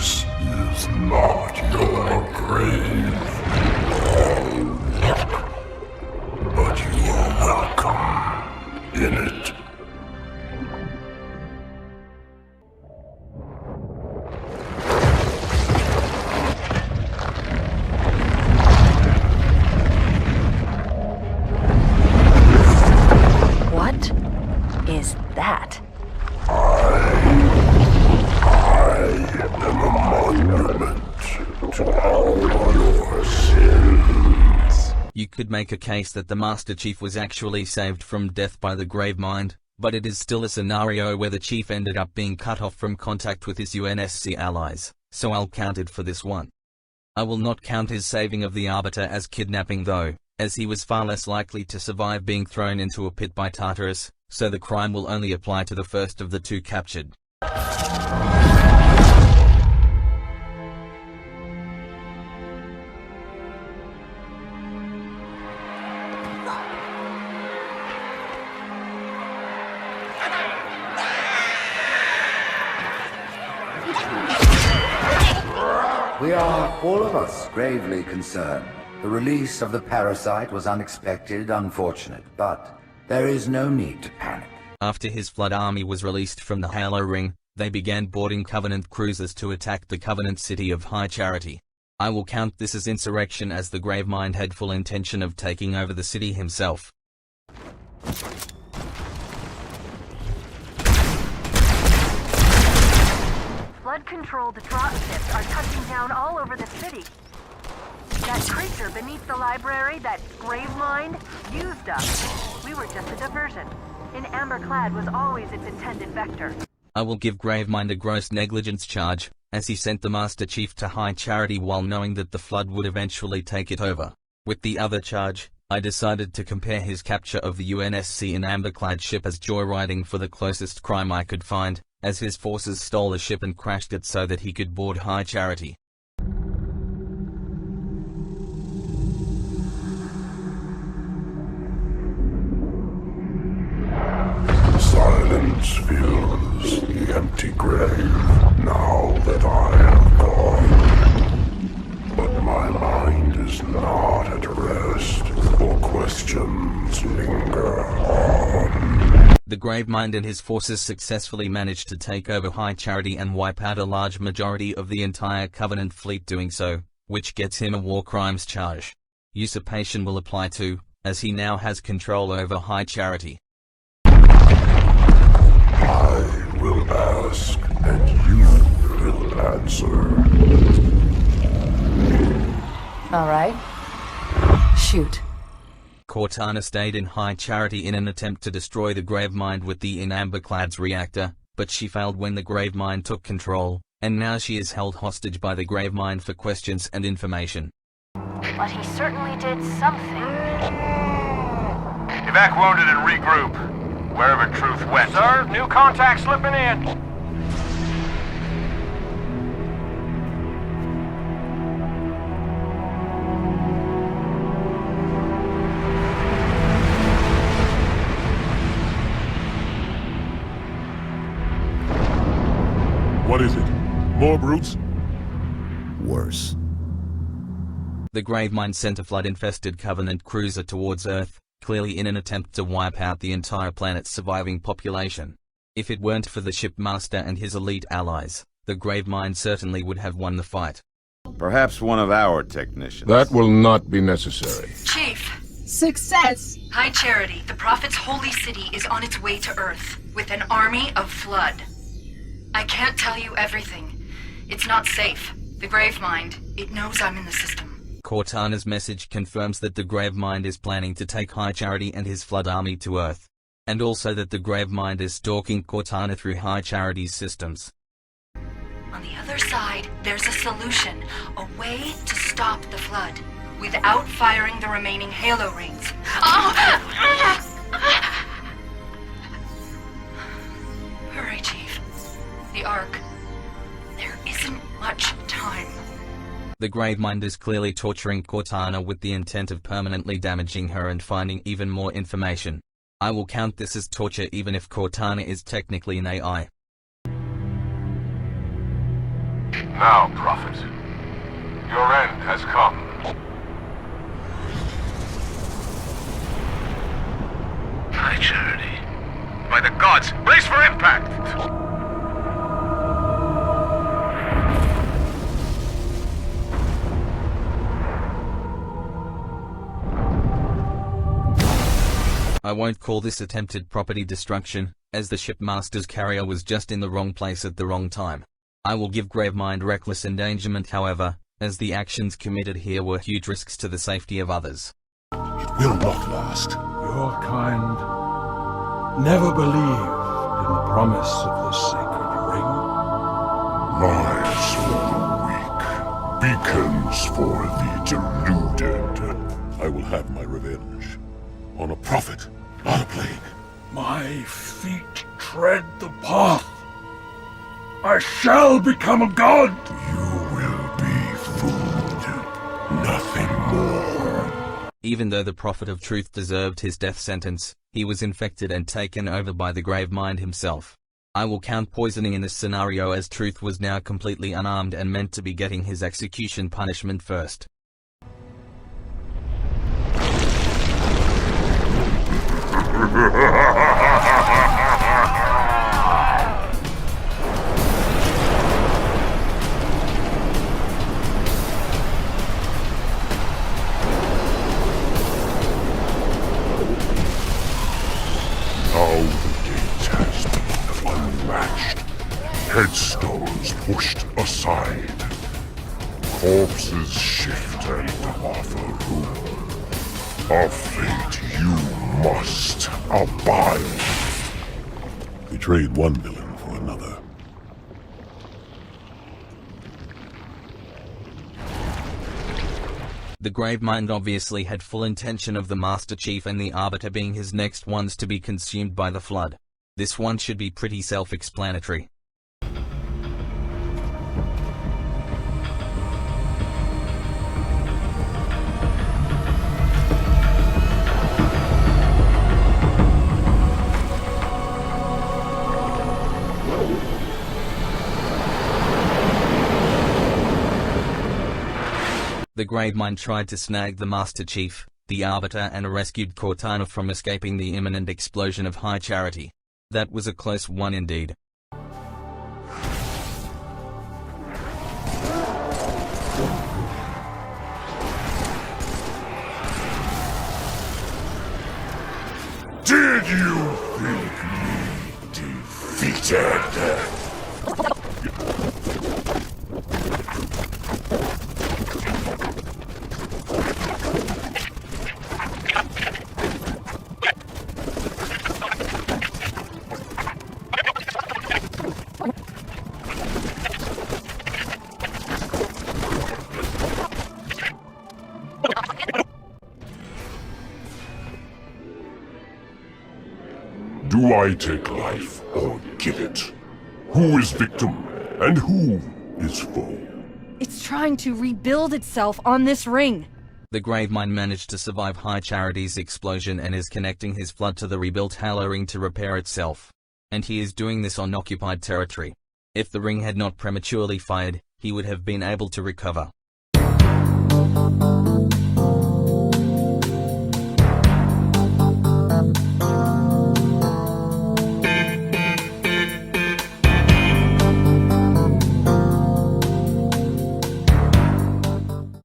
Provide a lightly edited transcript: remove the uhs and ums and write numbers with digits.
This is not your grave, but you are welcome in it. What is that? To all your sins. You could make a case that the Master Chief was actually saved from death by the Gravemind, but it is still a scenario where the Chief ended up being cut off from contact with his UNSC allies, so I'll count it for this one. I will not count his saving of the Arbiter as kidnapping though, as he was far less likely to survive being thrown into a pit by Tartarus, so the crime will only apply to the first of the two captured. We are, all of us, gravely concerned. The release of the parasite was unexpected, unfortunate, but there is no need to panic. After his Flood army was released from the Halo Ring, they began boarding Covenant cruisers to attack the Covenant city of High Charity. I will count this as insurrection as the Gravemind had full intention of taking over the city himself. Flood-controlled drop ships are touching down all over the city. That creature beneath the library, that Gravemind, used us. We were just a diversion. An amber-clad was always its intended vector. I will give Gravemind a gross negligence charge, as he sent the Master Chief to High Charity while knowing that the Flood would eventually take it over. With the other charge, I decided to compare his capture of the UNSC an amber-clad ship as joyriding for the closest crime I could find, as his forces stole the ship and crashed it so that he could board High Charity. Silence fills the empty grave now that I have gone. But my mind is not at rest, for questions linger on. The Gravemind and his forces successfully managed to take over High Charity and wipe out a large majority of the entire Covenant fleet doing so, which gets him a war crimes charge. Usurpation will apply too, as he now has control over High Charity. I will ask, and you will answer. All right. Shoot. Cortana stayed in High Charity in an attempt to destroy the Gravemind with the Amberclad's reactor, but she failed when the Gravemind took control, and now she is held hostage by the Gravemind for questions and information. But he certainly did something. Evac wounded and regroup. Wherever Truth went. Sir, new contact slipping in. What is it? More brutes? Worse. The Gravemind sent a flood-infested Covenant cruiser towards Earth, clearly in an attempt to wipe out the entire planet's surviving population. If it weren't for the shipmaster and his elite allies, the Gravemind certainly would have won the fight. Perhaps one of our technicians. That will not be necessary. Chief, Success! High Charity, the Prophet's holy city, is on its way to Earth, with an army of Flood. I can't tell you everything. It's not safe. The Gravemind, it knows I'm in the system. Cortana's message confirms that the Gravemind is planning to take High Charity and his Flood army to Earth. And also that the Gravemind is stalking Cortana through High Charity's systems. On the other side, there's a solution, a way to stop the Flood, without firing the remaining Halo rings. Hurry, Chief. The Ark. There isn't much time. The Gravemind is clearly torturing Cortana with the intent of permanently damaging her and finding even more information. I will count this as torture even if Cortana is technically an AI. Now, Prophet, your end has come. High Charity. By the gods, brace for impact! I won't call this attempted property destruction, as the shipmaster's carrier was just in the wrong place at the wrong time. I will give Gravemind reckless endangerment, however, as the actions committed here were huge risks to the safety of others. It will not last. Your kind never believed in the promise of the sacred ring. Lies for the weak, beacons for the deluded. I will have my revenge. On a prophet, not a plague. My feet tread the path. I shall become a god. You will be food, nothing more. Even though the Prophet of Truth deserved his death sentence, he was infected and taken over by the Gravemind himself. I will count poisoning in this scenario, as Truth was now completely unarmed and meant to be getting his execution punishment first. Now the gate has been unlatched, headstones pushed aside, corpses shift and offer room. A fate you must abide. They trade one villain for another. The Gravemind obviously had full intention of the Master Chief and the Arbiter being his next ones to be consumed by the Flood. This one should be pretty self-explanatory. The Gravemind tried to snag the Master Chief, the Arbiter, and rescued Cortana from escaping the imminent explosion of High Charity. That was a close one indeed. Did you think me defeated? Do I take life or give it? Who is victim and who is foe? It's trying to rebuild itself on this ring. The Gravemind managed to survive High Charity's explosion and is connecting his flood to the rebuilt Halo ring to repair itself. And he is doing this on occupied territory. If the ring had not prematurely fired, he would have been able to recover.